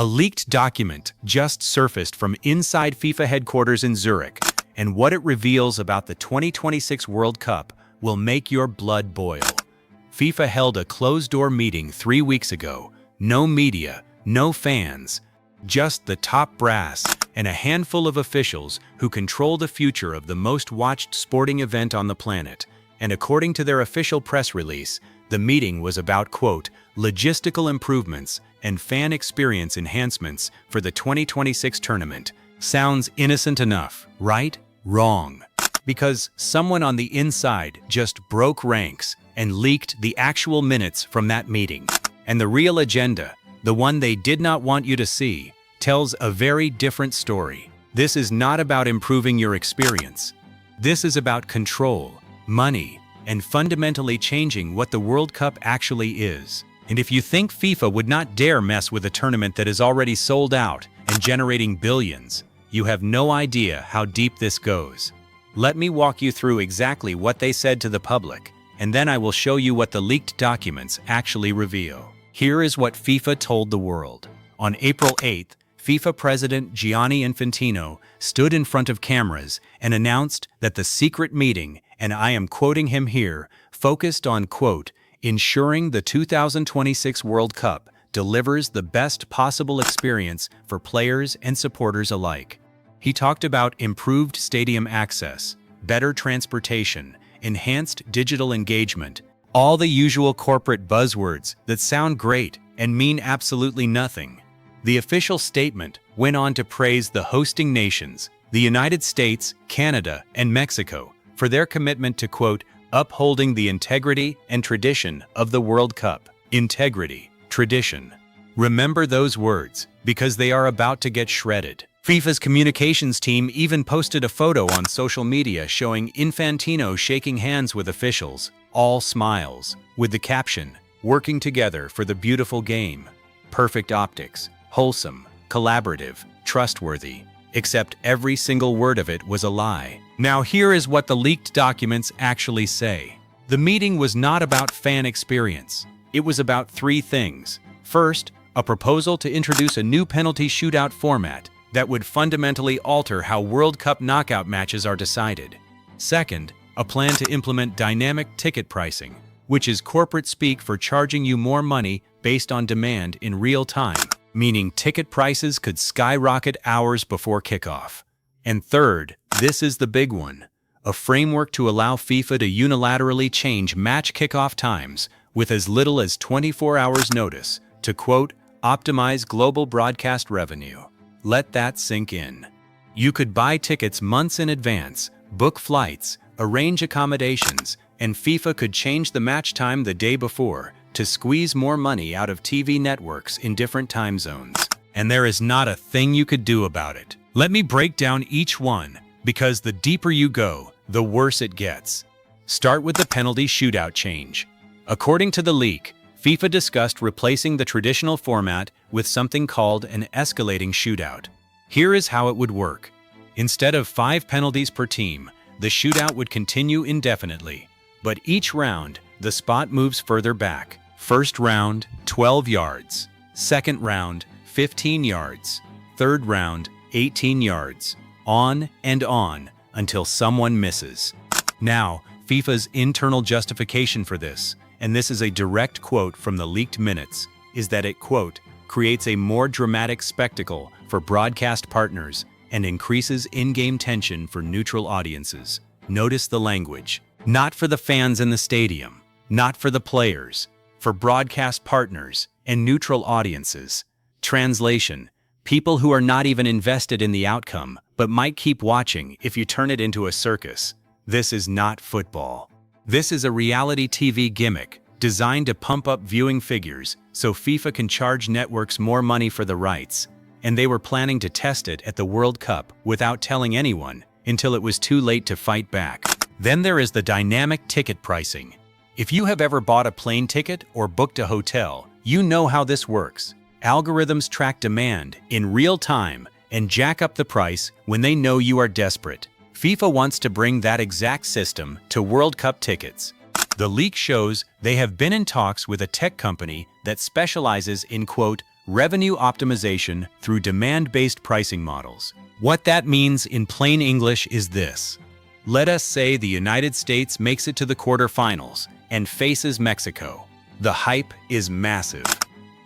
A leaked document just surfaced from inside FIFA headquarters in Zurich, and what it reveals about the 2026 World Cup will make your blood boil. FIFA held a closed-door meeting 3 weeks ago. No media, no fans, just the top brass and a handful of officials who control the future of the most watched sporting event on the planet. And according to their official press release, the meeting was about, quote, logistical improvements and fan experience enhancements for the 2026 tournament. Sounds innocent enough, right? Wrong. Because someone on the inside just broke ranks and leaked the actual minutes from that meeting. And the real agenda, the one they did not want you to see, tells a very different story. This is not about improving your experience. This is about control, money, and fundamentally changing what the World Cup actually is. And if you think FIFA would not dare mess with a tournament that is already sold out and generating billions, you have no idea how deep this goes. Let me walk you through exactly what they said to the public, and then I will show you what the leaked documents actually reveal. Here is what FIFA told the world. On April 8th, FIFA President Gianni Infantino stood in front of cameras and announced that the secret meeting, and I am quoting him here, focused on, quote, ensuring the 2026 World Cup delivers the best possible experience for players and supporters alike. He talked about improved stadium access, better transportation, enhanced digital engagement, all the usual corporate buzzwords that sound great and mean absolutely nothing. The official statement went on to praise the hosting nations, the United States, Canada, and Mexico, for their commitment to, quote, upholding the integrity and tradition of the World Cup. Integrity, tradition. Remember those words, because they are about to get shredded. FIFA's communications team even posted a photo on social media showing Infantino shaking hands with officials, all smiles, with the caption, working together for the beautiful game. Perfect optics, wholesome, collaborative, trustworthy. Except every single word of it was a lie. Now here is what the leaked documents actually say. The meeting was not about fan experience. It was about 3 things. First, a proposal to introduce a new penalty shootout format that would fundamentally alter how World Cup knockout matches are decided. Second, a plan to implement dynamic ticket pricing, which is corporate speak for charging you more money based on demand in real time, meaning ticket prices could skyrocket hours before kickoff. And third, this is the big one, a framework to allow FIFA to unilaterally change match kickoff times with as little as 24 hours notice to, quote, optimize global broadcast revenue. Let that sink in. You could buy tickets months in advance, book flights, arrange accommodations, and FIFA could change the match time the day before to squeeze more money out of TV networks in different time zones. And there is not a thing you could do about it. Let me break down each one, because the deeper you go, the worse it gets. Start with the penalty shootout change. According to the leak, FIFA discussed replacing the traditional format with something called an escalating shootout. Here is how it would work. Instead of 5 penalties per team, the shootout would continue indefinitely. But each round, the spot moves further back. First round, 12 yards. Second round, 15 yards. Third round, 18 yards. On and on until someone misses. Now, FIFA's internal justification for this, and this is a direct quote from the leaked minutes, is that it, quote, creates a more dramatic spectacle for broadcast partners and increases in-game tension for neutral audiences. Notice the language. Not for the fans in the stadium, not for the players, for broadcast partners and neutral audiences. Translation: people who are not even invested in the outcome, but might keep watching if you turn it into a circus. This is not football. This is a reality TV gimmick designed to pump up viewing figures so FIFA can charge networks more money for the rights. And they were planning to test it at the World Cup without telling anyone until it was too late to fight back. Then there is the dynamic ticket pricing. If you have ever bought a plane ticket or booked a hotel, you know how this works. Algorithms track demand in real time and jack up the price when they know you are desperate. FIFA wants to bring that exact system to World Cup tickets. The leak shows they have been in talks with a tech company that specializes in, quote, revenue optimization through demand-based pricing models. What that means in plain English is this. Let us say the United States makes it to the quarterfinals and faces Mexico. The hype is massive.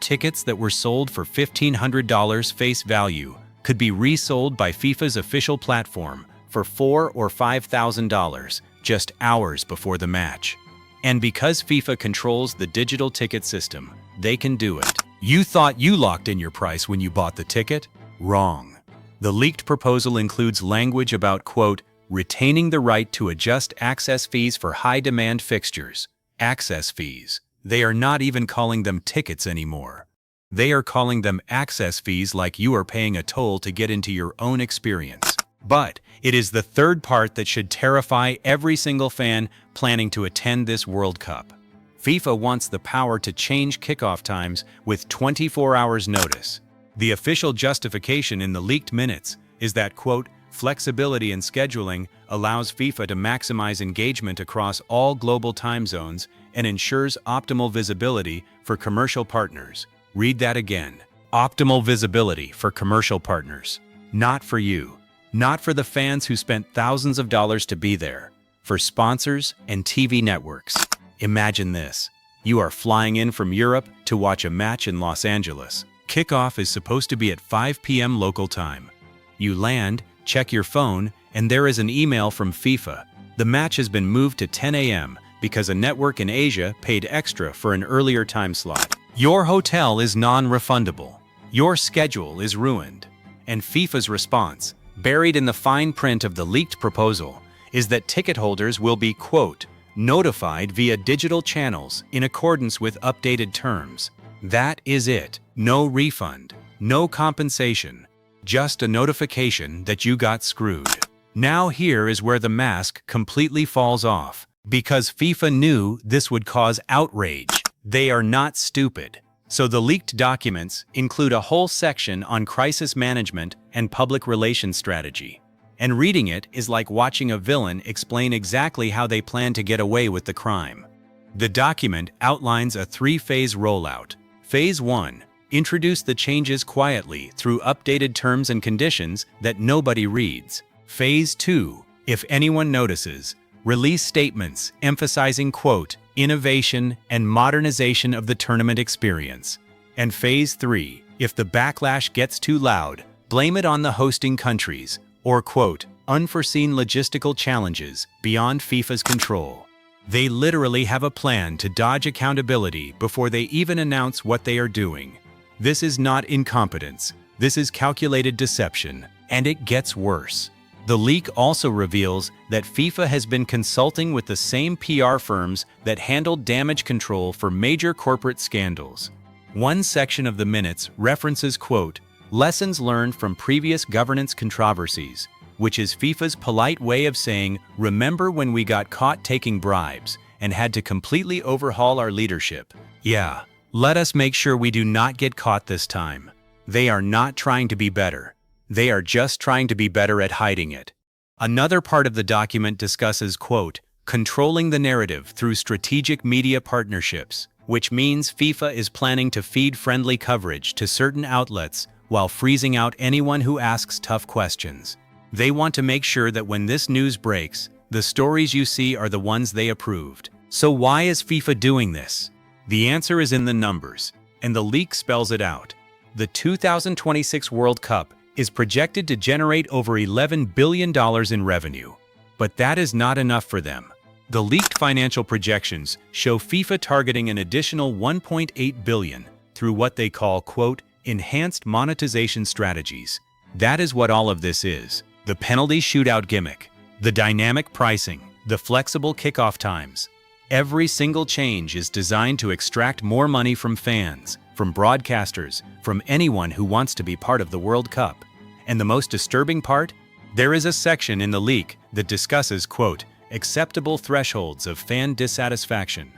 Tickets that were sold for $1,500 face value could be resold by FIFA's official platform for $4,000 or $5,000 just hours before the match. And because FIFA controls the digital ticket system, they can do it. You thought you locked in your price when you bought the ticket? Wrong. The leaked proposal includes language about, quote, retaining the right to adjust access fees for high-demand fixtures. Access fees. They are not even calling them tickets anymore. They are calling them access fees, like you are paying a toll to get into your own experience. But it is the third part that should terrify every single fan planning to attend this World Cup. FIFA wants the power to change kickoff times with 24 hours notice. The official justification in the leaked minutes is that, quote, flexibility in scheduling allows FIFA to maximize engagement across all global time zones and ensures optimal visibility for commercial partners. Read that again. Optimal visibility for commercial partners. Not for you. Not for the fans who spent thousands of dollars to be there. For sponsors and TV networks. Imagine this. You are flying in from Europe to watch a match in Los Angeles. Kickoff is supposed to be at 5 p.m. local time. You land, check your phone, and there is an email from FIFA. The match has been moved to 10 a.m. because a network in Asia paid extra for an earlier time slot. Your hotel is non-refundable. Your schedule is ruined. And FIFA's response, buried in the fine print of the leaked proposal, is that ticket holders will be, quote, notified via digital channels in accordance with updated terms. That is it. No refund, no compensation, just a notification that you got screwed. Now here is where the mask completely falls off, because FIFA knew this would cause outrage. They are not stupid. So the leaked documents include a whole section on crisis management and public relations strategy. And reading it is like watching a villain explain exactly how they plan to get away with the crime. The document outlines a three-phase rollout. Phase 1. Introduce the changes quietly through updated terms and conditions that nobody reads. Phase 2. If anyone notices, release statements emphasizing, quote, innovation and modernization of the tournament experience. And Phase 3. If the backlash gets too loud, blame it on the hosting countries or, quote, unforeseen logistical challenges beyond FIFA's control. They literally have a plan to dodge accountability before they even announce what they are doing. This is not incompetence. This is calculated deception, and it gets worse. The leak also reveals that FIFA has been consulting with the same PR firms that handled damage control for major corporate scandals. One section of the minutes references, quote, lessons learned from previous governance controversies, which is FIFA's polite way of saying, remember when we got caught taking bribes and had to completely overhaul our leadership? Yeah, let us make sure we do not get caught this time. They are not trying to be better. They are just trying to be better at hiding it. Another part of the document discusses, quote, controlling the narrative through strategic media partnerships, which means FIFA is planning to feed friendly coverage to certain outlets while freezing out anyone who asks tough questions. They want to make sure that when this news breaks, the stories you see are the ones they approved. So why is FIFA doing this? The answer is in the numbers, and the leak spells it out. The 2026 World Cup is projected to generate over $11 billion in revenue. But that is not enough for them. The leaked financial projections show FIFA targeting an additional $1.8 billion through what they call, quote, enhanced monetization strategies. That is what all of this is. The penalty shootout gimmick, the dynamic pricing, the flexible kickoff times. Every single change is designed to extract more money from fans, from broadcasters, from anyone who wants to be part of the World Cup. And the most disturbing part? There is a section in the leak that discusses, quote, acceptable thresholds of fan dissatisfaction.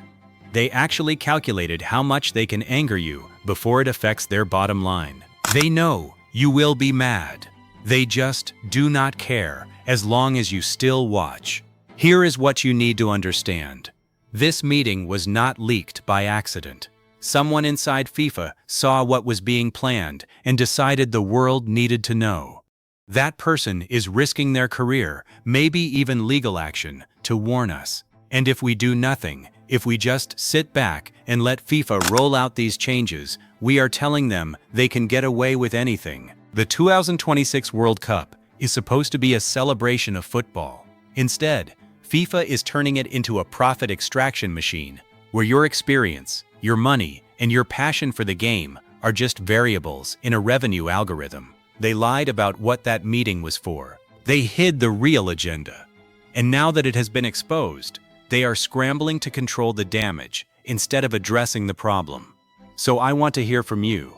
They actually calculated how much they can anger you before it affects their bottom line. They know you will be mad. They just do not care as long as you still watch. Here is what you need to understand. This meeting was not leaked by accident. Someone inside FIFA saw what was being planned and decided the world needed to know. That person is risking their career, maybe even legal action, to warn us. And if we do nothing, if we just sit back and let FIFA roll out these changes, we are telling them they can get away with anything. The 2026 World Cup is supposed to be a celebration of football. Instead, FIFA is turning it into a profit extraction machine, where your experience, your money, and your passion for the game are just variables in a revenue algorithm. They lied about what that meeting was for. They hid the real agenda. And now that it has been exposed, they are scrambling to control the damage instead of addressing the problem. So I want to hear from you.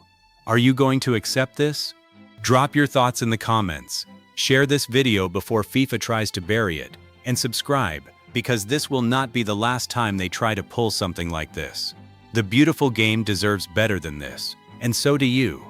Are you going to accept this? Drop your thoughts in the comments. Share this video before FIFA tries to bury it, and subscribe, because this will not be the last time they try to pull something like this. The beautiful game deserves better than this, and so do you.